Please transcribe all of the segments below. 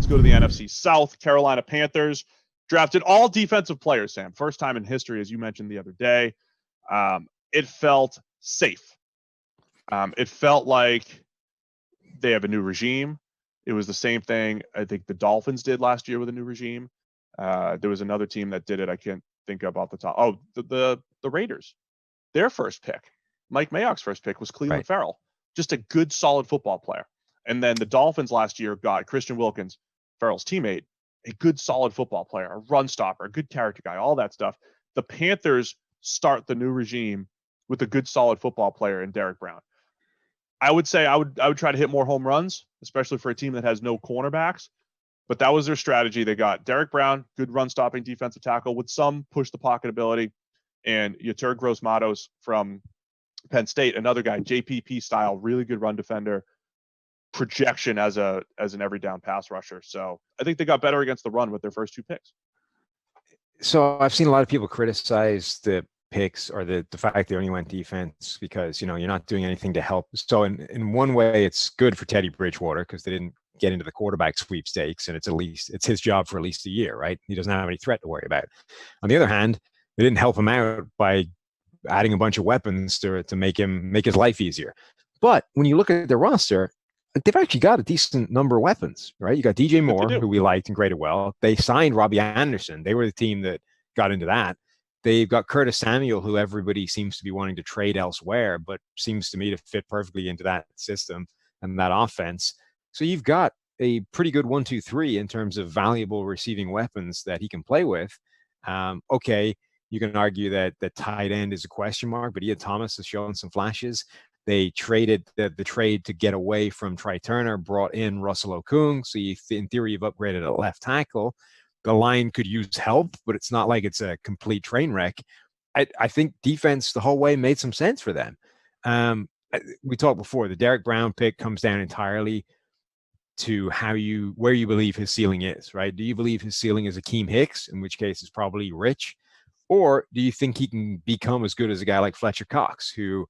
Let's go to the NFC South. Carolina Panthers drafted all defensive players, Sam. First time in history, as you mentioned the other day. It felt safe. It felt like they have a new regime. It was the same thing I think the Dolphins did last year with a new regime. There was another team that did it. I can't think of off the top. Oh, the Raiders. Their first pick, Mike Mayock's first pick, was Cleveland Farrell. Just a good, solid football player. And then the Dolphins last year got Christian Wilkins, Farrell's teammate, a good, solid football player, a run stopper, a good character guy, all that stuff. The Panthers start the new regime with a good, solid football player in Derek Brown. I would say I would try to hit more home runs, especially for a team that has no cornerbacks. But that was their strategy. They got Derek Brown, good run-stopping defensive tackle with some push-the-pocket ability, and Yetur Gross-Matos from Penn State, another guy, JPP style, really good run defender, projection as an every-down pass rusher. So I think they got better against the run with their first two picks. So I've seen a lot of people criticize the picks or the fact they only went defense because, you're not doing anything to help. So in one way, it's good for Teddy Bridgewater because they didn't get into the quarterback sweepstakes, and it's his job for at least a year, right? He doesn't have any threat to worry about. On the other hand, they didn't help him out by adding a bunch of weapons to make his life easier. But when you look at their roster, they've actually got a decent number of weapons, right? You got DJ Moore, who we liked and graded well. They signed Robbie Anderson. They were the team that got into that. They've got Curtis Samuel, who everybody seems to be wanting to trade elsewhere, but seems to me to fit perfectly into that system and that offense. So you've got a pretty good 1-2-3 in terms of valuable receiving weapons that he can play with. Okay, you can argue that the tight end is a question mark, but Ian Thomas has shown some flashes. They traded the trade to get away from Trai Turner, brought in Russell Okung. So in theory, you've upgraded at left tackle. The line could use help, but it's not like it's a complete train wreck. I think defense the whole way made some sense for them. We talked before, the Derek Brown pick comes down entirely to where you believe his ceiling is, right? Do you believe his ceiling is Akeem Hicks, in which case it's probably Rich? Or do you think he can become as good as a guy like Fletcher Cox, who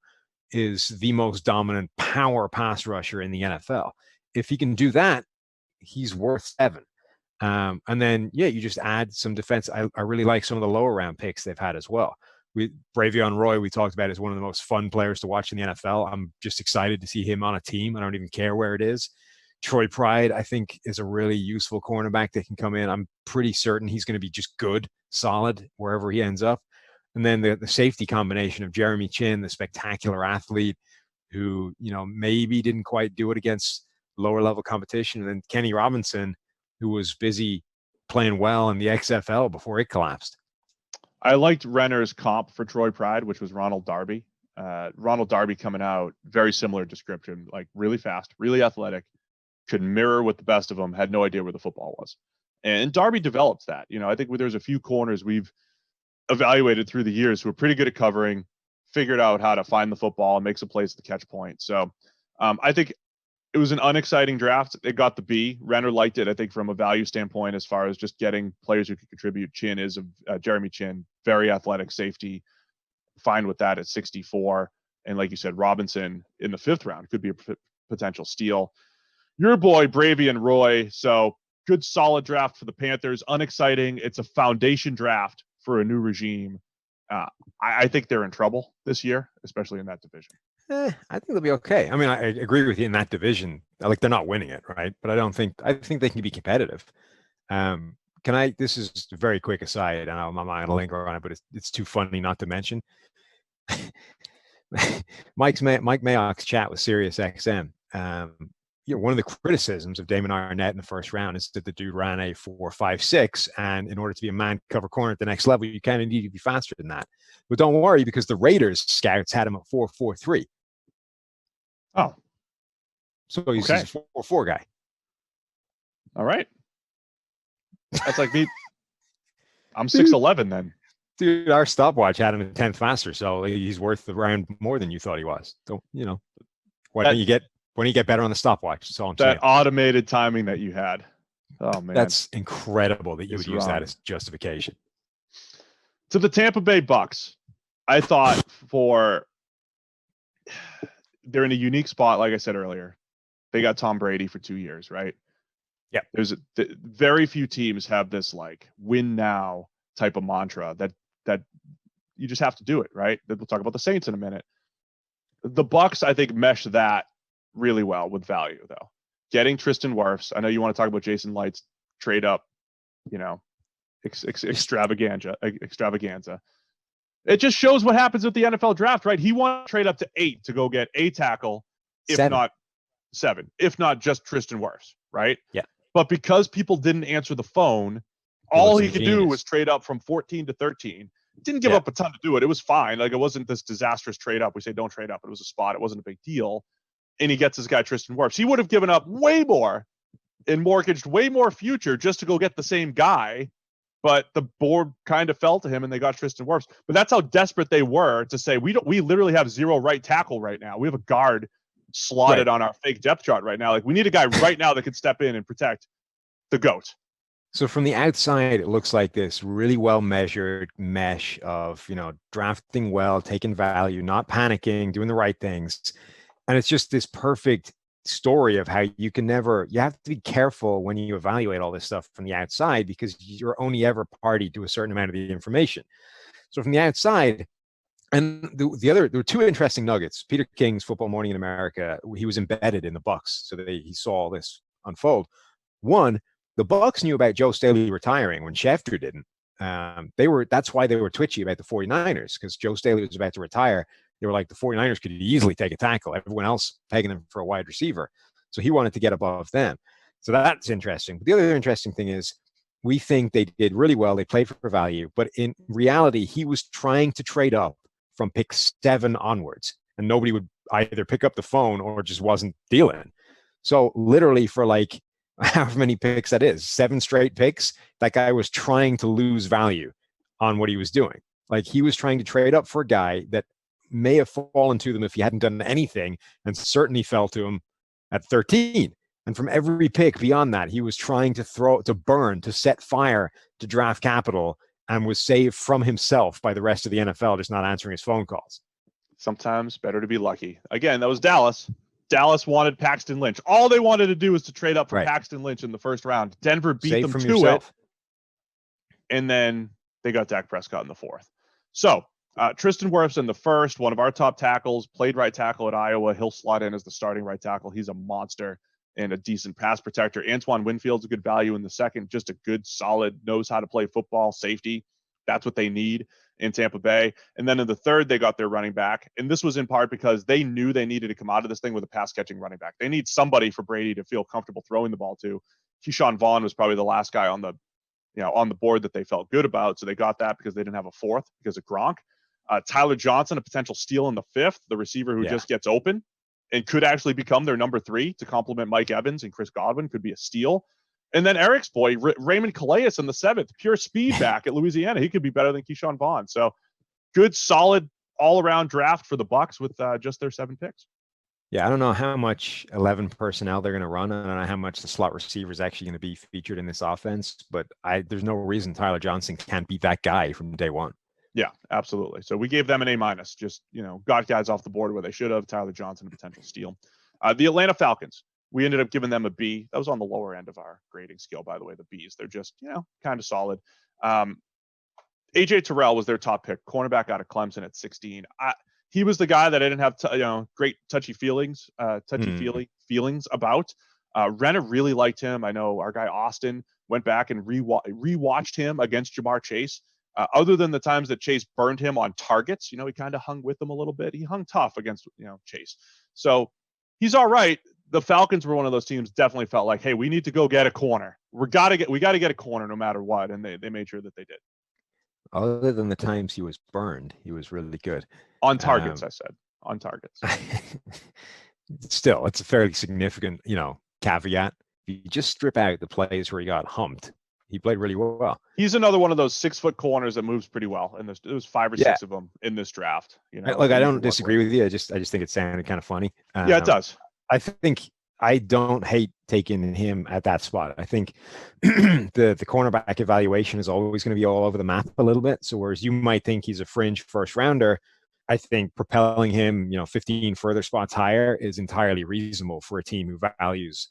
is the most dominant power pass rusher in the NFL? If he can do that, he's worth 7. And then, you just add some defense. I really like some of the lower round picks they've had as well. Bravion Roy, we talked about, is one of the most fun players to watch in the NFL. I'm just excited to see him on a team. I don't even care where it is. Troy Pride, I think, is a really useful cornerback that can come in. I'm pretty certain he's going to be just good, solid, wherever he ends up. And then the safety combination of Jeremy Chin, the spectacular athlete who, maybe didn't quite do it against lower level competition. And then Kenny Robinson, who was busy playing well in the XFL before it collapsed. I liked Renner's comp for Troy Pride, which was Ronald Darby. Ronald Darby coming out, very similar description, like really fast, really athletic, could mirror with the best of them, had no idea where the football was. And Darby develops that. I think there's a few corners we've evaluated through the years who are pretty good at covering, figured out how to find the football and make some plays at the catch point. So I think it was an unexciting draft. It got the B. Renner liked it, I think, from a value standpoint, as far as just getting players who could contribute. Chin is Jeremy Chin, very athletic safety, fine with that at 64. And like you said, Robinson in the 5th round could be a potential steal. Your boy, Bravion Roy. So good, solid draft for the Panthers. Unexciting. It's a foundation draft for a new regime. I think they're in trouble this year, especially in that division. I think they'll be okay. I mean, I agree with you in that division. Like, they're not winning it, right? But I think they can be competitive. This is a very quick aside, and I'm not going to linger on it, but it's too funny not to mention. Mike Mayock's chat with SiriusXM. One of the criticisms of Damon Arnett in the first round is that the dude ran a 4.56, and in order to be a man cover corner at the next level, you kind of need to be faster than that. But don't worry, because the Raiders scouts had him at 4.43. Oh, so he's a 4.4 guy. All right, that's like me. I'm 6'11" then. Dude, our stopwatch had him a 10th faster, so he's worth around more than you thought he was. So why don't you get better on the stopwatch? That's all I'm saying. That automated timing that you had. Oh man, that's incredible that you would use that as justification. To the Tampa Bay Bucs, I thought they're in a unique spot. Like I said earlier, they got Tom Brady for 2 years, right? Yeah. Very few teams have this like win now type of mantra that you just have to do it, right? We'll talk about the Saints in a minute. The Bucs, I think, mesh that really well with value, though. Getting Tristan Wirfs. I know you want to talk about Jason Light's trade up, extravaganza. It just shows what happens with the NFL draft, right? He wanted to trade up to 8 to go get a tackle, if not 7, if not just Tristan Wirfs, right? Yeah. But because people didn't answer the phone, all he could do was trade up from 14 to 13. Didn't give up a ton to do it. It was fine. Like, it wasn't this disastrous trade up. We say don't trade up. It was a spot. It wasn't a big deal. And he gets this guy, Tristan Wirfs. He would have given up way more and mortgaged way more future just to go get the same guy. But the board kind of fell to him and they got Tristan Wirfs. But that's how desperate they were to say, we literally have 0 right tackle right now. We have a guard slotted on our fake depth chart right now. Like, we need a guy right now that can step in and protect the GOAT. So from the outside, it looks like this really well-measured mesh of, drafting well, taking value, not panicking, doing the right things. And it's just this perfect story of how you have to be careful when you evaluate all this stuff from the outside, because you're only ever party to a certain amount of the information. So from the outside, and there were 2 interesting nuggets. Peter King's Football Morning in America, he was embedded in the Bucs, so that he saw all this unfold. One, the Bucs knew about Joe Staley retiring when Schefter didn't. That's why they were twitchy about the 49ers, because Joe Staley was about to retire. They were like, the 49ers could easily take a tackle. Everyone else pegging them for a wide receiver. So he wanted to get above them. So that's interesting. But the other interesting thing is, we think they did really well. They played for value. But in reality, he was trying to trade up from pick 7 onwards. And nobody would either pick up the phone or just wasn't dealing. So literally for like however many picks that is, 7 straight picks, that guy was trying to lose value on what he was doing. Like, he was trying to trade up for a guy that may have fallen to them if he hadn't done anything, and certainly fell to him at 13. And from every pick beyond that, he was trying to burn, to set fire to draft capital, and was saved from himself by the rest of the NFL just not answering his phone calls. Sometimes better to be lucky. Again, that was Dallas. Dallas wanted Paxton Lynch. All they wanted to do was to trade up for Paxton Lynch in the first round. Denver beat them to it. And then they got Dak Prescott in the 4th. So Tristan Wirfs in the 1st, one of our top tackles, played right tackle at Iowa. He'll slot in as the starting right tackle. He's a monster and a decent pass protector. Antoine Winfield's a good value in the 2nd. Just a good, solid, knows how to play football, safety. That's what they need in Tampa Bay. And then in the 3rd, they got their running back. And this was in part because they knew they needed to come out of this thing with a pass-catching running back. They need somebody for Brady to feel comfortable throwing the ball to. Keyshawn Vaughn was probably the last guy on the board that they felt good about. So they got that because they didn't have a 4th because of Gronk. Tyler Johnson, a potential steal in the 5th, the receiver who just gets open and could actually become their number 3 to complement Mike Evans and Chris Godwin, could be a steal. And then Eric's boy, Raymond Calais in the 7th, pure speed back at Louisiana. He could be better than Keyshawn Vaughn. So good, solid, all-around draft for the Bucs with just their 7 picks. Yeah, I don't know how much 11 personnel they're going to run. I don't know how much the slot receiver is actually going to be featured in this offense. But there's no reason Tyler Johnson can't be that guy from day one. Yeah, absolutely. So we gave them an A-. Just, got guys off the board where they should have. Tyler Johnson, a potential steal. The Atlanta Falcons. We ended up giving them a B. That was on the lower end of our grading scale, by the way, the Bs. They're just, kind of solid. AJ Terrell was their top pick, cornerback out of Clemson at 16. He was the guy that I didn't have, great touchy feelings about. Renner really liked him. I know our guy Austin went back and rewatched him against Jamar Chase. Other than the times that Chase burned him on targets, he kind of hung with them a little bit. He hung tough against, Chase. So he's all right. The Falcons were one of those teams definitely felt like, hey, we need to go get a corner. We got to get a corner no matter what. And they made sure that they did. Other than the times he was burned, he was really good. On targets, I said. On targets. Still, it's a fairly significant, caveat. If you just strip out the plays where he got humped, he played really well. He's another one of those 6-foot corners that moves pretty well. And there was 5 or 6 of them in this draft. Look, I don't disagree with you. I just think it sounded kind of funny. Yeah, it does. I think I don't hate taking him at that spot. I think the cornerback evaluation is always going to be all over the map a little bit. So whereas you might think he's a fringe first rounder, I think propelling him, 15 further spots higher is entirely reasonable for a team who values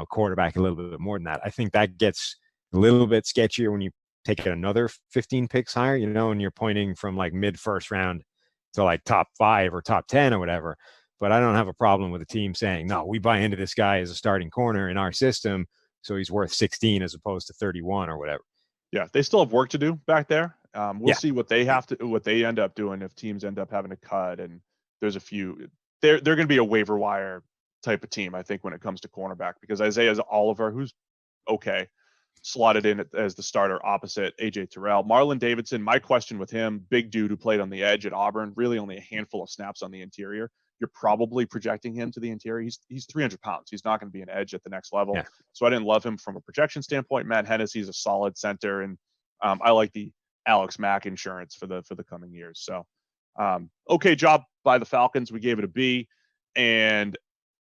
quarterback a little bit more than that. I think that gets a little bit sketchier when you take it another 15 picks higher, and you're pointing from like mid first round to like top 5 or top 10 or whatever. But I don't have a problem with a team saying, no, we buy into this guy as a starting corner in our system, so he's worth 16 as opposed to 31 or whatever. Yeah, they still have work to do back there. We'll see what they end up doing if teams end up having to cut. And there's a few. They're going to be a waiver wire type of team, I think, when it comes to cornerback, because Isaiah Oliver, who's okay, slotted in as the starter opposite AJ Terrell. Marlon Davidson, my question with him, big dude who played on the edge at Auburn, really only a handful of snaps on the interior. You're probably projecting him to the interior. He's 300 pounds. He's not going to be an edge at the next level. Yeah. So I didn't love him from a projection standpoint. Matt Hennessy's a solid center, and I like the Alex Mack insurance for the coming years. So okay job by the Falcons. We gave it a B, and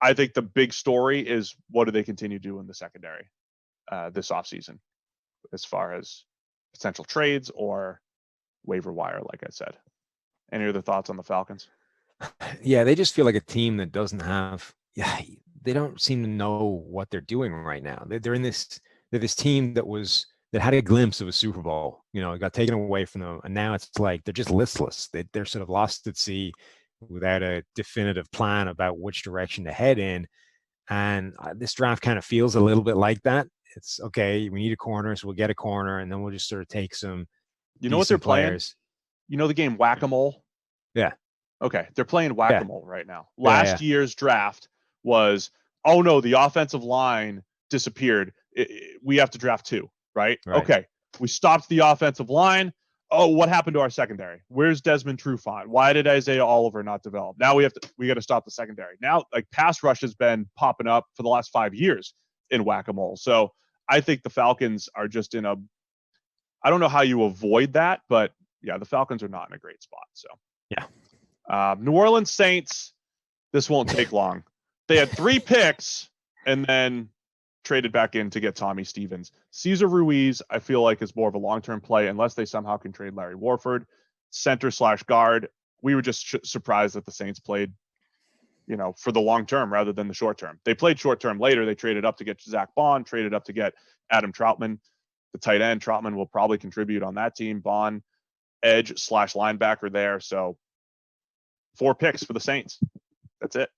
I think the big story is, what do they continue to do in the secondary this offseason as far as potential trades or waiver wire, like I said. Any other thoughts on the Falcons? Yeah, they just feel like a team that doesn't have. They don't seem to know what they're doing right now. They're this team that had a glimpse of a Super Bowl. It got taken away from them, and now it's like they're just listless. They're sort of lost at sea without a definitive plan about which direction to head in. And this draft kind of feels a little bit like that. It's okay, we need a corner, so we'll get a corner, and then we'll just sort of take some. You know what they're players. Playing? The game Whack-A-Mole? Yeah. Okay, they're playing Whack-A-Mole right now. Last year's draft was, oh no, the offensive line disappeared. We have to draft 2, right? Okay, we stopped the offensive line. Oh, what happened to our secondary? Where's Desmond Trufant? Why did Isaiah Oliver not develop? Now we got to stop the secondary. Now, like, pass rush has been popping up for the last 5 years in Whack-A-Mole. So I think the Falcons are just I don't know how you avoid that, but yeah, the Falcons are not in a great spot. So yeah. New Orleans Saints, this won't take long. They had 3 picks and then traded back in to get Tommy Stevens. Cesar Ruiz, I feel like, is more of a long-term play unless they somehow can trade Larry Warford. Center/guard. We were just surprised that the Saints played, for the long term rather than the short term. They played short term later. They traded up to get Zach Bond, traded up to get Adam Troutman, the tight end. Troutman will probably contribute on that team. Bond, edge/linebacker there. So 4 picks for the Saints. That's it.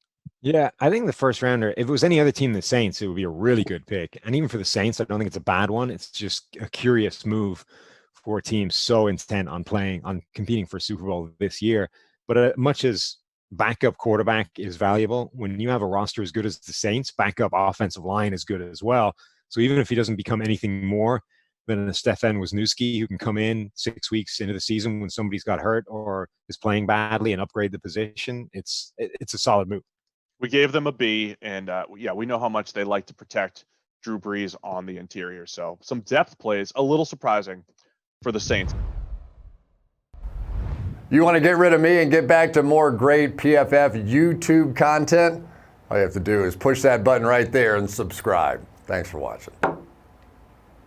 Yeah, I think the first rounder, if it was any other team than the Saints, it would be a really good pick. And even for the Saints, I don't think it's a bad one. It's just a curious move for teams so intent on competing for Super Bowl this year. But much as backup quarterback is valuable, when you have a roster as good as the Saints, backup offensive line is good as well. So even if he doesn't become anything more than a Stefan Wisniewski who can come in 6 weeks into the season when somebody's got hurt or is playing badly and upgrade the position, it's a solid move. We gave them a B, and we know how much they like to protect Drew Brees on the interior. So some depth plays, a little surprising for the Saints. You want to get rid of me and get back to more great PFF YouTube content? All you have to do is push that button right there and subscribe. Thanks for watching.